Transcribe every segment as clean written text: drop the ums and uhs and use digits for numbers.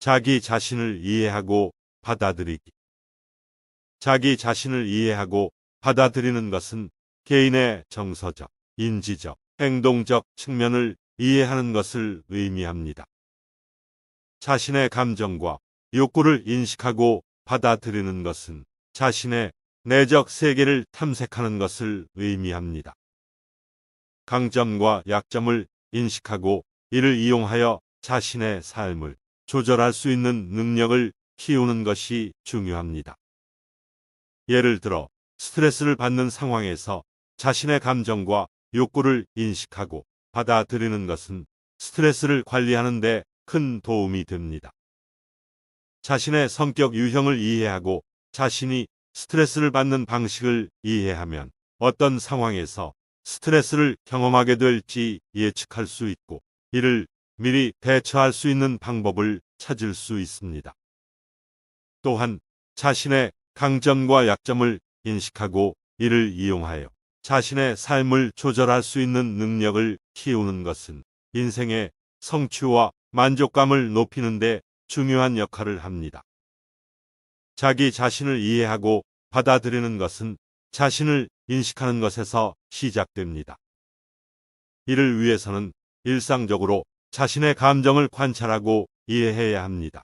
자기 자신을 이해하고 받아들이기. 자기 자신을 이해하고 받아들이는 것은 개인의 정서적, 인지적, 행동적 측면을 이해하는 것을 의미합니다. 자신의 감정과 욕구를 인식하고 받아들이는 것은 자신의 내적 세계를 탐색하는 것을 의미합니다. 강점과 약점을 인식하고 이를 이용하여 자신의 삶을 조절할 수 있는 능력을 키우는 것이 중요합니다. 예를 들어 스트레스를 받는 상황에서 자신의 감정과 욕구를 인식하고 받아들이는 것은 스트레스를 관리하는 데 큰 도움이 됩니다. 자신의 성격 유형을 이해하고 자신이 스트레스를 받는 방식을 이해하면 어떤 상황에서 스트레스를 경험하게 될지 예측할 수 있고 이를 미리 대처할 수 있는 방법을 찾을 수 있습니다. 또한 자신의 강점과 약점을 인식하고 이를 이용하여 자신의 삶을 조절할 수 있는 능력을 키우는 것은 인생의 성취와 만족감을 높이는 데 중요한 역할을 합니다. 자기 자신을 이해하고 받아들이는 것은 자신을 인식하는 것에서 시작됩니다. 이를 위해서는 일상적으로 자신의 감정을 관찰하고 이해해야 합니다.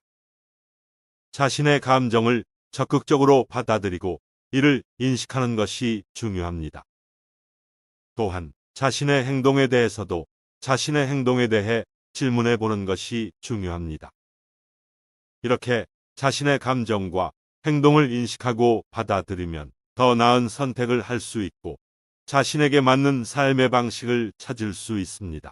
자신의 감정을 적극적으로 받아들이고 이를 인식하는 것이 중요합니다. 또한 자신의 행동에 대해서도 자신의 행동에 대해 질문해 보는 것이 중요합니다. 이렇게 자신의 감정과 행동을 인식하고 받아들이면 더 나은 선택을 할 수 있고 자신에게 맞는 삶의 방식을 찾을 수 있습니다.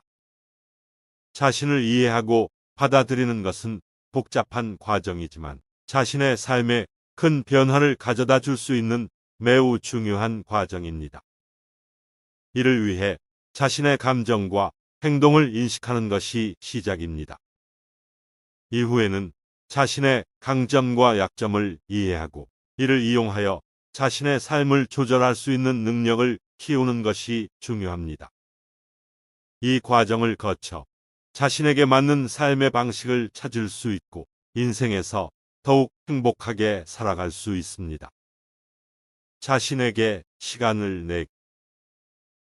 자신을 이해하고 받아들이는 것은 복잡한 과정이지만 자신의 삶에 큰 변화를 가져다 줄 수 있는 매우 중요한 과정입니다. 이를 위해 자신의 감정과 행동을 인식하는 것이 시작입니다. 이후에는 자신의 강점과 약점을 이해하고 이를 이용하여 자신의 삶을 조절할 수 있는 능력을 키우는 것이 중요합니다. 이 과정을 거쳐 자신에게 맞는 삶의 방식을 찾을 수 있고 인생에서 더욱 행복하게 살아갈 수 있습니다. 자신에게 시간을 내기.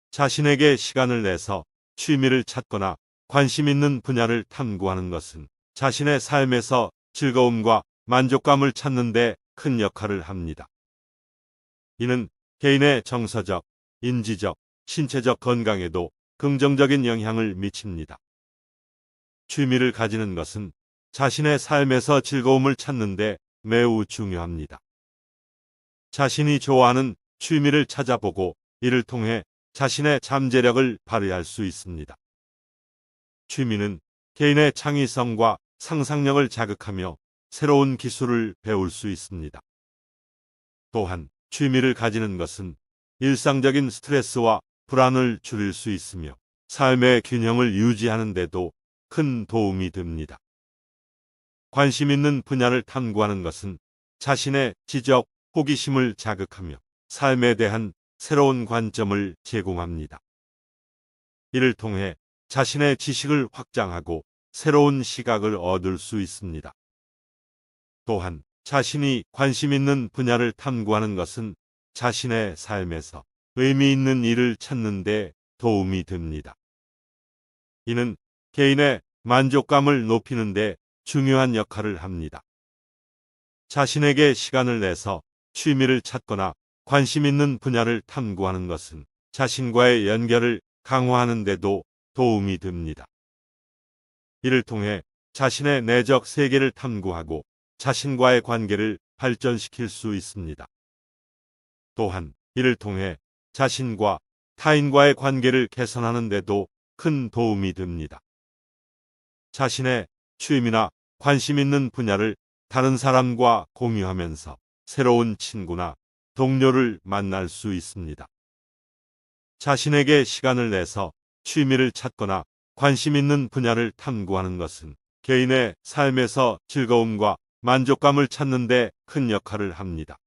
자신에게 시간을 내서 취미를 찾거나 관심 있는 분야를 탐구하는 것은 자신의 삶에서 즐거움과 만족감을 찾는 데 큰 역할을 합니다. 이는 개인의 정서적, 인지적, 신체적 건강에도 긍정적인 영향을 미칩니다. 취미를 가지는 것은 자신의 삶에서 즐거움을 찾는 데 매우 중요합니다. 자신이 좋아하는 취미를 찾아보고 이를 통해 자신의 잠재력을 발휘할 수 있습니다. 취미는 개인의 창의성과 상상력을 자극하며 새로운 기술을 배울 수 있습니다. 또한 취미를 가지는 것은 일상적인 스트레스와 불안을 줄일 수 있으며 삶의 균형을 유지하는 데도 큰 도움이 됩니다. 관심 있는 분야를 탐구하는 것은 자신의 지적, 호기심을 자극하며 삶에 대한 새로운 관점을 제공합니다. 이를 통해 자신의 지식을 확장하고 새로운 시각을 얻을 수 있습니다. 또한 자신이 관심 있는 분야를 탐구하는 것은 자신의 삶에서 의미 있는 일을 찾는 데 도움이 됩니다. 이는 개인의 만족감을 높이는 데 중요한 역할을 합니다. 자신에게 시간을 내서 취미를 찾거나 관심 있는 분야를 탐구하는 것은 자신과의 연결을 강화하는 데도 도움이 됩니다. 이를 통해 자신의 내적 세계를 탐구하고 자신과의 관계를 발전시킬 수 있습니다. 또한 이를 통해 자신과 타인과의 관계를 개선하는 데도 큰 도움이 됩니다. 자신의 취미나 관심 있는 분야를 다른 사람과 공유하면서 새로운 친구나 동료를 만날 수 있습니다. 자신에게 시간을 내서 취미를 찾거나 관심 있는 분야를 탐구하는 것은 개인의 삶에서 즐거움과 만족감을 찾는 데 큰 역할을 합니다.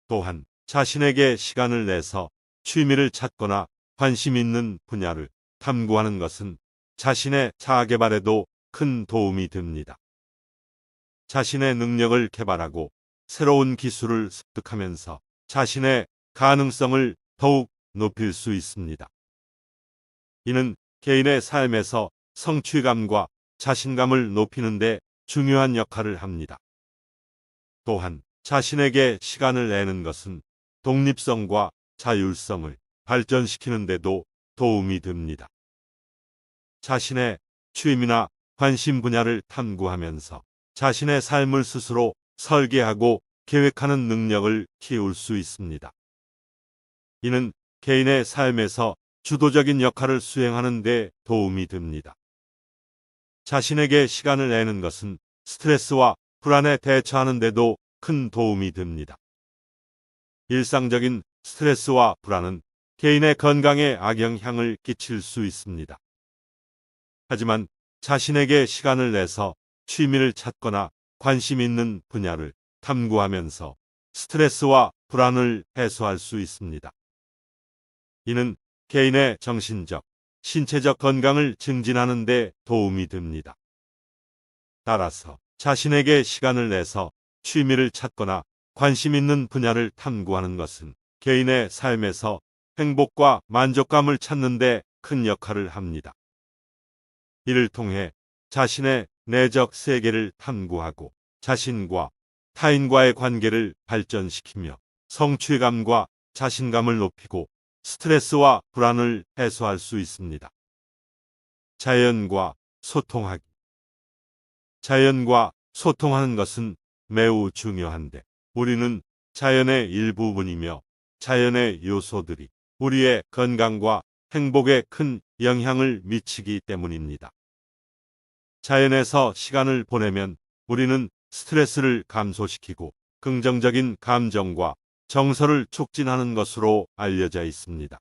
또한 자신에게 시간을 내서 취미를 찾거나 관심 있는 분야를 탐구하는 것은 자신의 자아 개발에도 큰 도움이 됩니다. 자신의 능력을 개발하고 새로운 기술을 습득하면서 자신의 가능성을 더욱 높일 수 있습니다. 이는 개인의 삶에서 성취감과 자신감을 높이는 데 중요한 역할을 합니다. 또한 자신에게 시간을 내는 것은 독립성과 자율성을 발전시키는 데도 도움이 됩니다. 자신의 취미나 관심 분야를 탐구하면서 자신의 삶을 스스로 설계하고 계획하는 능력을 키울 수 있습니다. 이는 개인의 삶에서 주도적인 역할을 수행하는 데 도움이 됩니다. 자신에게 시간을 내는 것은 스트레스와 불안에 대처하는 데도 큰 도움이 됩니다. 일상적인 스트레스와 불안은 개인의 건강에 악영향을 끼칠 수 있습니다. 하지만 자신에게 시간을 내서 취미를 찾거나 관심 있는 분야를 탐구하면서 스트레스와 불안을 해소할 수 있습니다. 이는 개인의 정신적, 신체적 건강을 증진하는 데 도움이 됩니다. 따라서 자신에게 시간을 내서 취미를 찾거나 관심 있는 분야를 탐구하는 것은 개인의 삶에서 행복과 만족감을 찾는 데 큰 역할을 합니다. 이를 통해 자신의 내적 세계를 탐구하고 자신과 타인과의 관계를 발전시키며 성취감과 자신감을 높이고 스트레스와 불안을 해소할 수 있습니다. 자연과 소통하기. 자연과 소통하는 것은 매우 중요한데 우리는 자연의 일부분이며 자연의 요소들이 우리의 건강과 행복에 큰 영향을 미치기 때문입니다. 자연에서 시간을 보내면 우리는 스트레스를 감소시키고 긍정적인 감정과 정서를 촉진하는 것으로 알려져 있습니다.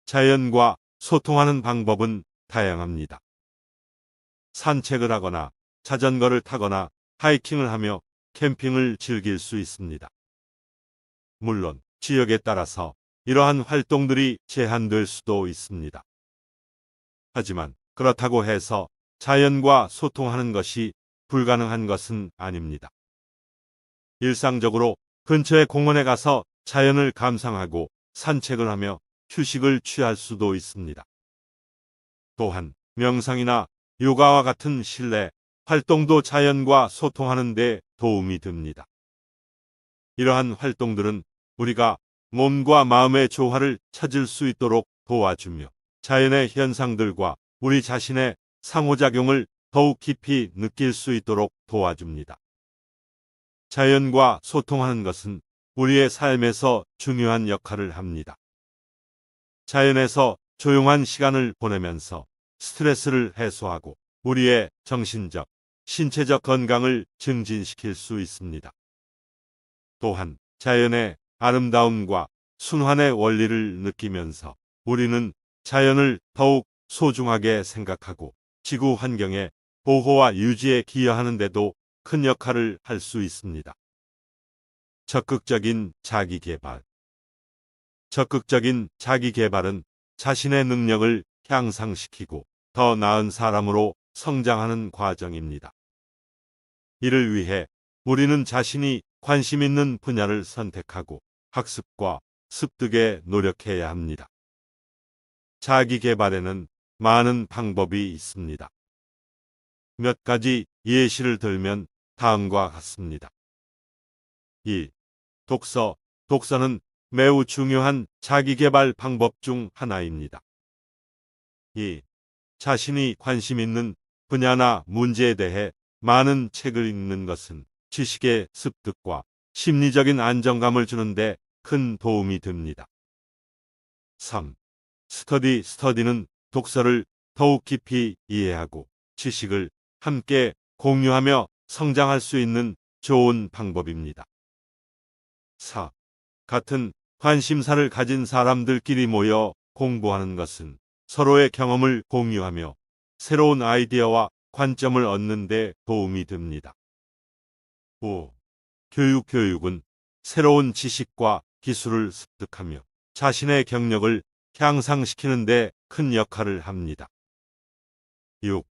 자연과 소통하는 방법은 다양합니다. 산책을 하거나 자전거를 타거나 하이킹을 하며 캠핑을 즐길 수 있습니다. 물론 지역에 따라서 이러한 활동들이 제한될 수도 있습니다. 하지만 그렇다고 해서 자연과 소통하는 것이 불가능한 것은 아닙니다. 일상적으로 근처의 공원에 가서 자연을 감상하고 산책을 하며 휴식을 취할 수도 있습니다. 또한 명상이나 요가와 같은 실내 활동도 자연과 소통하는 데 도움이 됩니다. 이러한 활동들은 우리가 몸과 마음의 조화를 찾을 수 있도록 도와주며 자연의 현상들과 우리 자신의 상호작용을 더욱 깊이 느낄 수 있도록 도와줍니다. 자연과 소통하는 것은 우리의 삶에서 중요한 역할을 합니다. 자연에서 조용한 시간을 보내면서 스트레스를 해소하고 우리의 정신적, 신체적 건강을 증진시킬 수 있습니다. 또한 자연의 아름다움과 순환의 원리를 느끼면서 우리는 자연을 더욱 소중하게 생각하고 지구 환경의 보호와 유지에 기여하는 데도 큰 역할을 할 수 있습니다. 적극적인 자기개발. 적극적인 자기개발은 자신의 능력을 향상시키고 더 나은 사람으로 성장하는 과정입니다. 이를 위해 우리는 자신이 관심 있는 분야를 선택하고 학습과 습득에 노력해야 합니다. 자기개발에는 많은 방법이 있습니다. 몇 가지 예시를 들면 다음과 같습니다. 1. 독서. 독서는 매우 중요한 자기개발 방법 중 하나입니다. 2. 자신이 관심 있는 분야나 문제에 대해 많은 책을 읽는 것은 지식의 습득과 심리적인 안정감을 주는데 큰 도움이 됩니다. 3. 스터디는 독서를 더욱 깊이 이해하고 지식을 함께 공유하며 성장할 수 있는 좋은 방법입니다. 4. 같은 관심사를 가진 사람들끼리 모여 공부하는 것은 서로의 경험을 공유하며 새로운 아이디어와 관점을 얻는 데 도움이 됩니다. 5. 교육은 새로운 지식과 기술을 습득하며 자신의 경력을 향상시키는 데 큰 역할을 합니다. 6.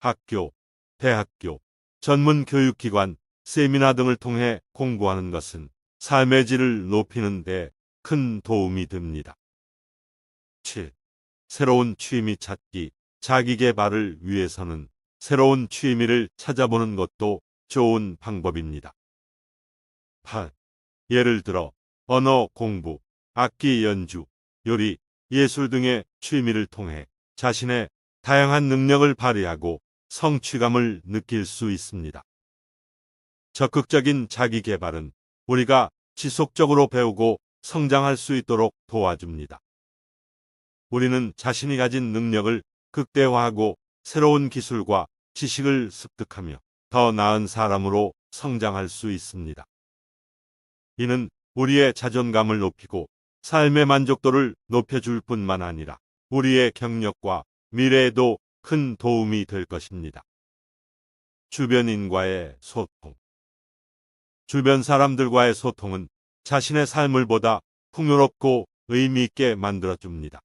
학교, 대학교, 전문 교육기관, 세미나 등을 통해 공부하는 것은 삶의 질을 높이는 데 큰 도움이 됩니다. 7. 새로운 취미 찾기. 자기 개발을 위해서는 새로운 취미를 찾아보는 것도 좋은 방법입니다. 8. 예를 들어 언어 공부, 악기 연주, 요리, 예술 등의 취미를 통해 자신의 다양한 능력을 발휘하고 성취감을 느낄 수 있습니다. 적극적인 자기 개발은 우리가 지속적으로 배우고 성장할 수 있도록 도와줍니다. 우리는 자신이 가진 능력을 극대화하고 새로운 기술과 지식을 습득하며 더 나은 사람으로 성장할 수 있습니다. 이는 우리의 자존감을 높이고 삶의 만족도를 높여줄 뿐만 아니라 우리의 경력과 미래에도 큰 도움이 될 것입니다. 주변인과의 소통. 주변 사람들과의 소통은 자신의 삶을 보다 풍요롭고 의미 있게 만들어줍니다.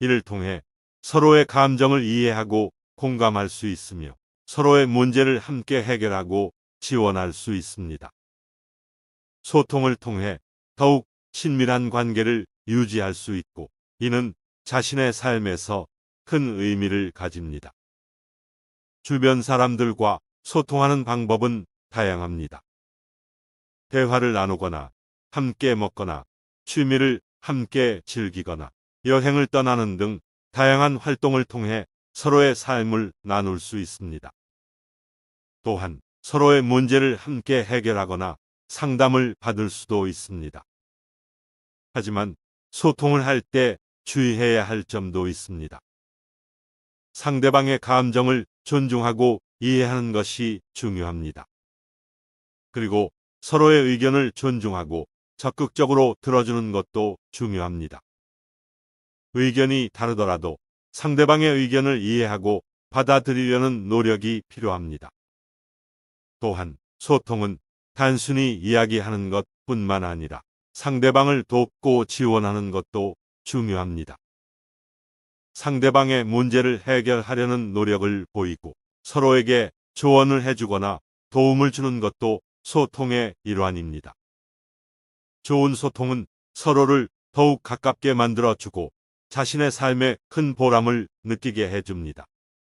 이를 통해 서로의 감정을 이해하고 공감할 수 있으며 서로의 문제를 함께 해결하고 지원할 수 있습니다. 소통을 통해 더욱 친밀한 관계를 유지할 수 있고 이는 자신의 삶에서 큰 의미를 가집니다. 주변 사람들과 소통하는 방법은 다양합니다. 대화를 나누거나 함께 먹거나 취미를 함께 즐기거나 여행을 떠나는 등 다양한 활동을 통해 서로의 삶을 나눌 수 있습니다. 또한 서로의 문제를 함께 해결하거나 상담을 받을 수도 있습니다. 하지만 소통을 할 때 주의해야 할 점도 있습니다. 상대방의 감정을 존중하고 이해하는 것이 중요합니다. 그리고 서로의 의견을 존중하고 적극적으로 들어주는 것도 중요합니다. 의견이 다르더라도 상대방의 의견을 이해하고 받아들이려는 노력이 필요합니다. 또한 소통은 단순히 이야기하는 것뿐만 아니라 상대방을 돕고 지원하는 것도 중요합니다. 상대방의 문제를 해결하려는 노력을 보이고 서로에게 조언을 해주거나 도움을 주는 것도 소통의 일환입니다. 좋은 소통은 서로를 더욱 가깝게 만들어주고 자신의 삶에 큰 보람을 느끼게 해줍니다.